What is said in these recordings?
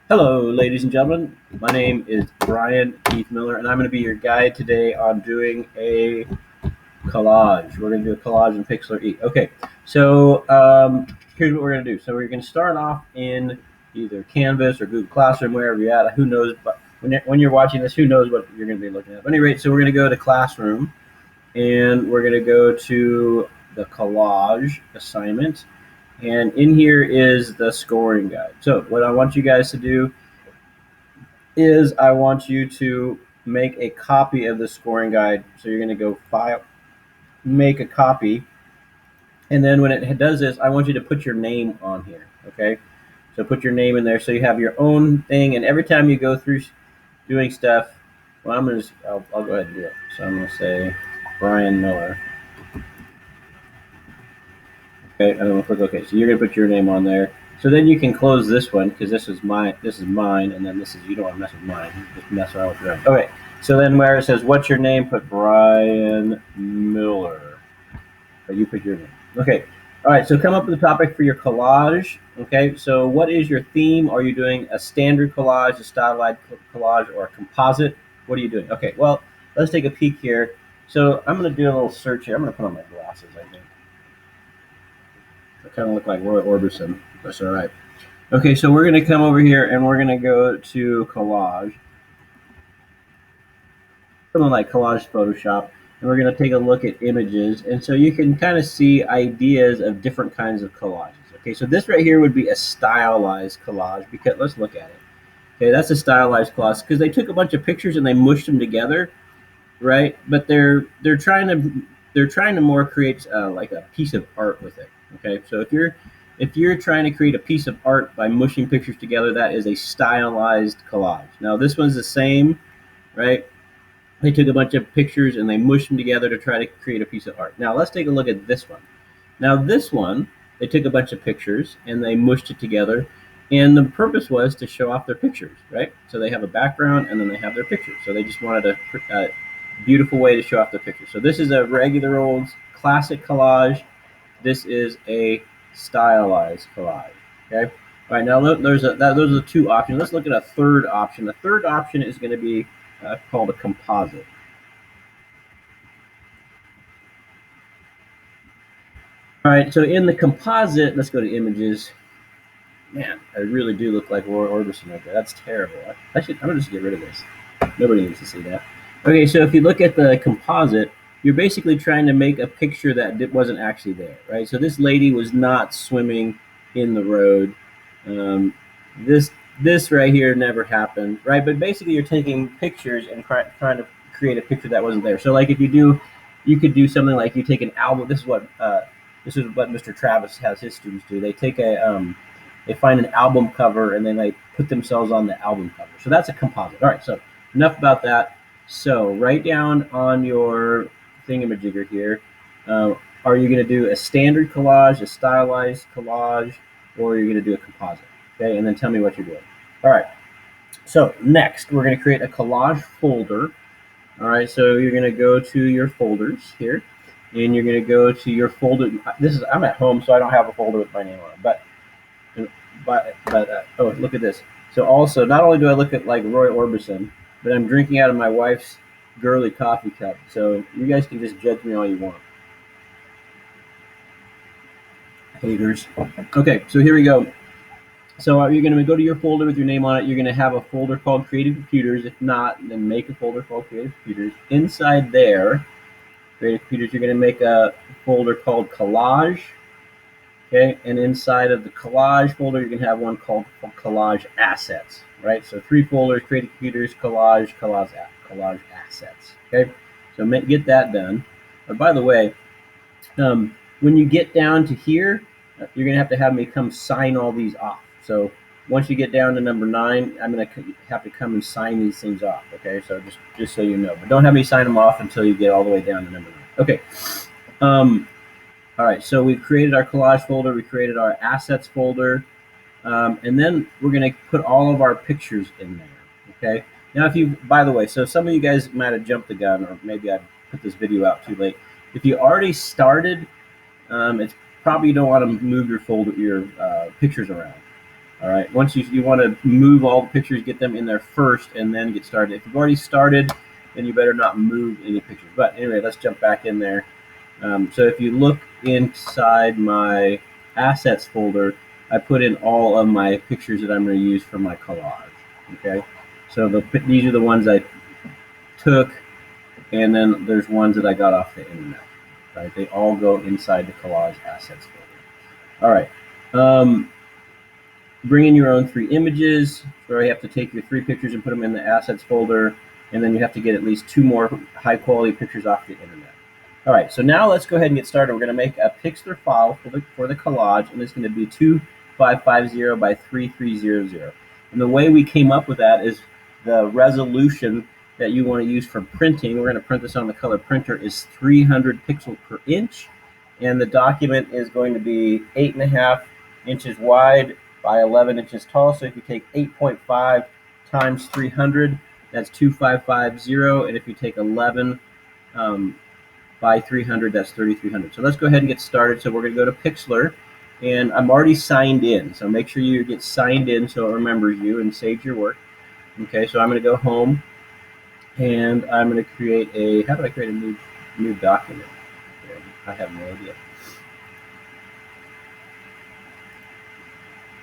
Hello, ladies and gentlemen. My name is Brian Keith Miller, and I'm going to be your guide today on doing a collage. We're going to do a collage in Pixlr E. Okay, so here's what we're going to do. So we're going to start off in either Canvas or Google Classroom, wherever you're at. Who knows? But when you're watching this, who knows what you're going to be looking at. But at any rate, so we're going to go to Classroom, and we're going to go to the collage assignment. And in here is the scoring guide. So what I want you guys to do is I want you to make a copy of the scoring guide. So you're going to go File, make a copy. And then when it does this, I want you to put your name on here. Okay. So put your name in there so you have your own thing. And every time you go through doing stuff, well, I'll go ahead and do it. So I'm going to say Brian Miller. Okay, I'm going to click OK. So you're going to put your name on there. So then you can close this one because this is mine, and then this is, you don't want to mess with mine. Just mess around with your own. Okay, so then where it says what's your name, put Brian Miller. So you put your name. Okay, all right, so come up with a topic for your collage. Okay, so what is your theme? Are you doing a standard collage, a stylized collage, or a composite? What are you doing? Okay, well, let's take a peek here. So I'm going to do a little search here. I'm going to put on my glasses, I think. I kind of look like Roy Orbison. That's all right. Okay, so we're going to come over here and we're going to go to collage. Something like Collage Photoshop. And we're going to take a look at images. And so you can kind of see ideas of different kinds of collages. Okay, so this right here would be a stylized collage because let's look at it. Okay, that's a stylized collage because they took a bunch of pictures and they mushed them together, right? But they're trying to more create like a piece of art with it. Okay, so if you're trying to create a piece of art by mushing pictures together, that is a stylized collage. Now this one's the same, right? They took a bunch of pictures and they mushed them together to try to create a piece of art. Now let's take a look at this one. Now this one, they took a bunch of pictures and they mushed it together, and the purpose was to show off their pictures, right? So they have a background and then they have their pictures. So they just wanted a beautiful way to show off the pictures. So this is a regular old classic collage. This is a stylized collage. Okay. All right. Now those are the two options. Let's look at a third option. The third option is going to be called a composite. All right. So in the composite, let's go to images. Man, I really do look like Roy Orbison right there. That's terrible. I'm gonna just get rid of this. Nobody needs to see that. Okay. So if you look at the composite, you're basically trying to make a picture that wasn't actually there, right? So this lady was not swimming in the road. This right here never happened, right? But basically you're taking pictures and trying to create a picture that wasn't there. So like if you could do something like you take an album. This is what Mr. Travis has his students do. They take they find an album cover and then they put themselves on the album cover. So that's a composite. All right, so enough about that. So write down on your thingamajigger here, are you going to do a standard collage, a stylized collage, or are you going to do a composite? Okay, and then tell me what you're doing. All right, so next we're going to create a collage folder. All right, so you're going to go to your folders here, and you're going to go to your folder. I'm at home, so I don't have a folder with my name on it, but oh, look at this. So also, not only do I look at like Roy Orbison, but I'm drinking out of my wife's girly coffee cup. So you guys can just judge me all you want. Haters. Okay, so here we go. So you're going to go to your folder with your name on it. You're going to have a folder called Creative Computers. If not, then make a folder called Creative Computers. Inside there, Creative Computers, you're going to make a folder called Collage. Okay, and inside of the Collage folder, you're going to have one called Collage Assets. Right, so 3 folders: Creative Computers, Collage Assets. Okay, so get that done. By the way, when you get down to here, you're going to have me come sign all these off. So once you get down to number 9, I'm going to have to come and sign these things off. Okay, so just so you know, but don't have me sign them off until you get all the way down to number 9. Okay. All right, so we've created our collage folder. We created our assets folder. And then we're going to put all of our pictures in there, okay? Now, by the way, so some of you guys might have jumped the gun, or maybe I put this video out too late. If you already started, it's probably you don't want to move your pictures around. All right, once you want to move all the pictures, get them in there first, and then get started. If you've already started, then you better not move any pictures. But anyway, let's jump back in there. So if you look inside my assets folder, I put in all of my pictures that I'm going to use for my collage. Okay, so these are the ones I took, and then there's ones that I got off the internet. Right, they all go inside the collage assets folder. All right. Bring in your own 3 images. So you have to take your 3 pictures and put them in the assets folder, and then you have to get at least 2 more high quality pictures off the internet. All right, so now let's go ahead and get started. We're going to make a Pixlr file for the collage, and it's going to be 2550 by 3300. And the way we came up with that is the resolution that you want to use for printing. We're going to print this on the color printer is 300 pixels per inch, and the document is going to be 8.5 inches wide by 11 inches tall. So if you take 8.5 times 300, that's 2550. And if you take 11 by 300, that's 3300. So let's go ahead and get started. So we're going to go to Pixlr, and I'm already signed in. So make sure you get signed in so it remembers you and saves your work. Okay, so I'm going to go home, and I'm going to create a, how do I create a new document? Okay, I have no idea.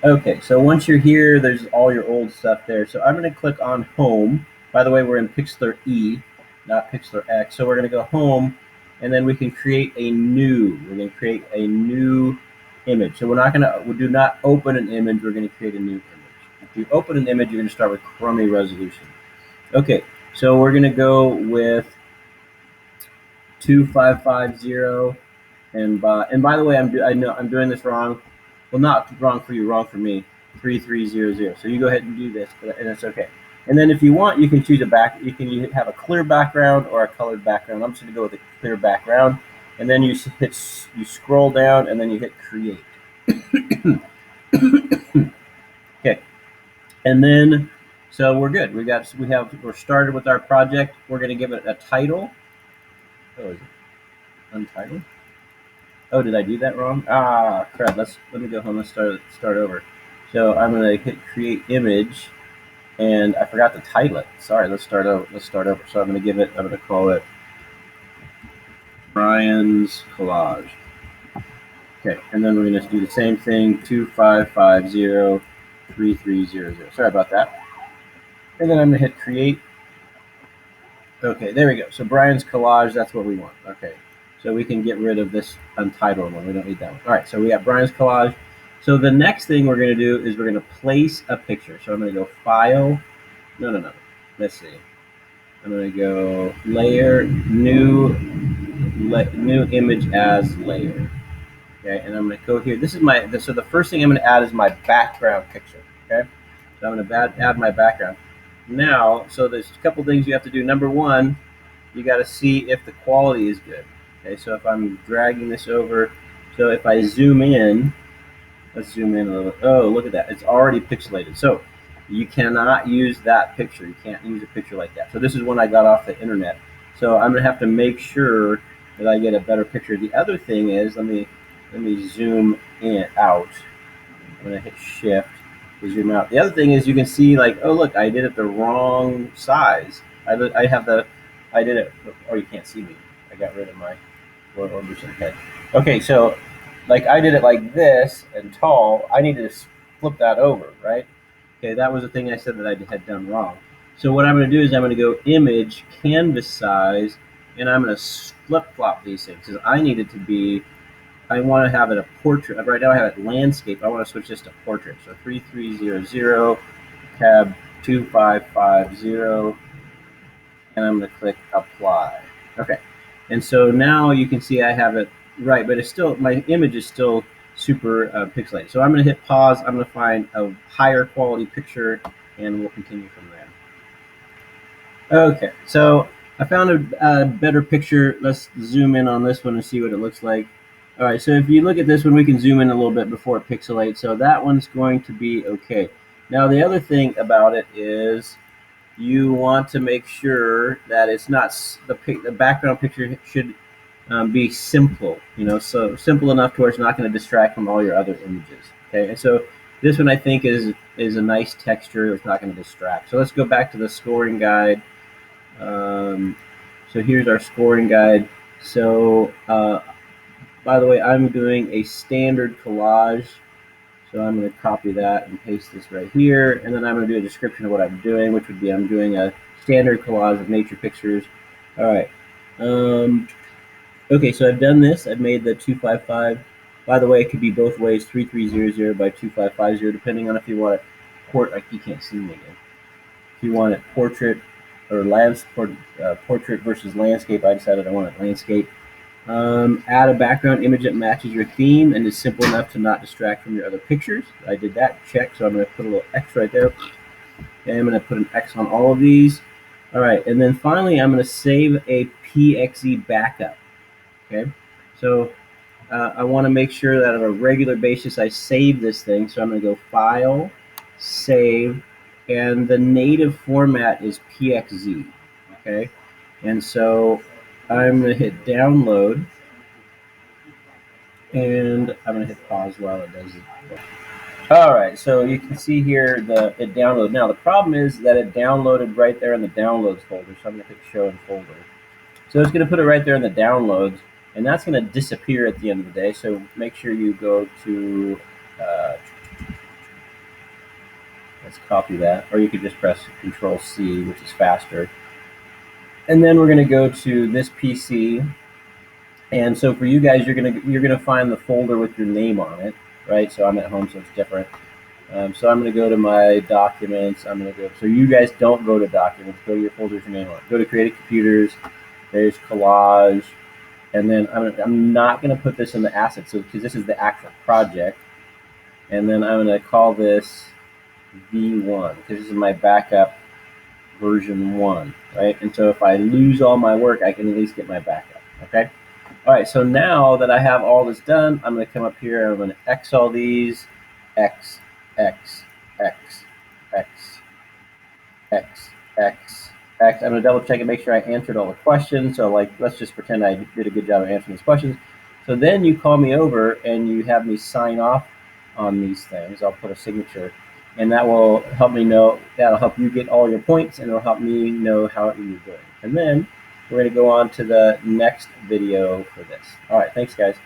Okay, so once you're here, there's all your old stuff there. So I'm going to click on Home. By the way, we're in Pixlr E, not Pixlr X. So we're going to go Home, and then we can create a new. We're going to create a new image. So we do not open an image. We're going to create a new image. If you open an image, you're going to start with crummy resolution. Okay, so we're going to go with 2550, and by the way, I know I'm doing this wrong. Well, not wrong for you, wrong for me. 3300. So you go ahead and do this, and it's okay. And then if you want, you can choose a back. You can have a clear background or a colored background. I'm just going to go with a clear background, and then you scroll down, and then you hit create. Okay, and then so we're good. We're started with our project. We're going to give it a title. Oh, is it Untitled? Oh, did I do that wrong? Ah, crap. Let me go home. Let's start over. So I'm going to hit create image, and I forgot to title it. Sorry. Let's start over. So I'm going to call it Brian's Collage. Okay, and then we're going to do the same thing. 2550 3300. Sorry about that. And then I'm going to hit create. Okay, there we go. So Brian's Collage. That's what we want. Okay. So we can get rid of this Untitled one. We don't need that one. All right, so we got Brian's Collage. So the next thing we're going to do is we're going to place a picture. So I'm going to go File. No. Let's see. I'm going to go Layer, New Image as Layer. Okay, and I'm going to go here. This is so the first thing I'm going to add is my background picture. Okay, so I'm going to add my background. Now, so there's a couple things you have to do. Number one, you got to see if the quality is good. Okay, so if I'm dragging this over, so if I zoom in, let's zoom in a little. Oh, look at that. It's already pixelated. So you cannot use that picture. You can't use a picture like that. So this is one I got off the internet. So I'm going to have to make sure that I get a better picture. The other thing is, let me zoom in out. I'm going to hit shift to zoom out. The other thing is you can see like, oh, look, I did it the wrong size. I did it, oh, you can't see me. I got rid of my 400% head. Okay, so like I did it like this and tall. I need to flip that over, right? Okay, that was the thing I said that I had done wrong. So what I'm going to do is I'm going to go image, canvas size, and I'm going to flip-flop these things because I need it to be, I want to have it a portrait. Right now I have it landscape. I want to switch this to portrait. So 3300, tab 2550, and I'm going to click apply. Okay. And so now you can see I have it right, but it's still, my image is still super pixelated. So I'm going to hit pause. I'm going to find a higher quality picture, and we'll continue from there. Okay, so I found a better picture. Let's zoom in on this one and see what it looks like. All right, so if you look at this one, we can zoom in a little bit before it pixelates. So that one's going to be okay. Now the other thing about it is you want to make sure that it's not, the background picture should be simple, so simple enough to where it's not going to distract from all your other images. Okay, and so This one I think is a nice texture. It's not going to distract. So let's go back to the scoring guide. So here's our scoring guide. So by the way, I'm doing a standard collage. So I'm going to copy that and paste this right here. And then I'm going to do a description of what I'm doing, which would be I'm doing a standard collage of nature pictures. All right. Okay, so I've done this. I've made the 255. By the way, it could be both ways, 3300 by 2550, depending on if you want it you can't see me again. If you want it portrait or portrait versus landscape, I decided I want it landscape. Add a background image that matches your theme and is simple enough to not distract from your other pixlrs. I did that, check, so I'm going to put a little X right there. Okay, I'm going to put an X on all of these. All right, and then finally I'm going to save a Pxe Backup. Okay, so I want to make sure that on a regular basis I save this thing. So I'm going to go File, Save, and the native format is PXZ. Okay, and so I'm going to hit Download, and I'm going to hit pause while it does it. All right, so you can see here it downloaded. Now the problem is that it downloaded right there in the Downloads folder. So I'm going to click Show in Folder. So it's going to put it right there in the Downloads. And that's going to disappear at the end of the day. So make sure you go to, let's copy that, or you could just press Control C, which is faster. And then we're going to go to this PC. And so for you guys, you're going to find the folder with your name on it, right? So I'm at home, so it's different. So I'm going to go to my documents. I'm going to go. So you guys don't go to documents. Go to your folder with your name on it. Go to Creative Computers. There's Collage. And then I'm not going to put this in the assets, because this is the actual project. And then I'm going to call this V1, because this is my backup version 1, right? And so if I lose all my work, I can at least get my backup, okay? All right, so now that I have all this done, I'm going to come up here and I'm going to X all these, X, X, X, X, X, X. I'm going to double check and make sure I answered all the questions. So like, let's just pretend I did a good job of answering these questions. So then you call me over and you have me sign off on these things. I'll put a signature, and that will help me know, that'll help you get all your points, and it'll help me know how you're doing. And then we're going to go on to the next video for this. All right, thanks guys.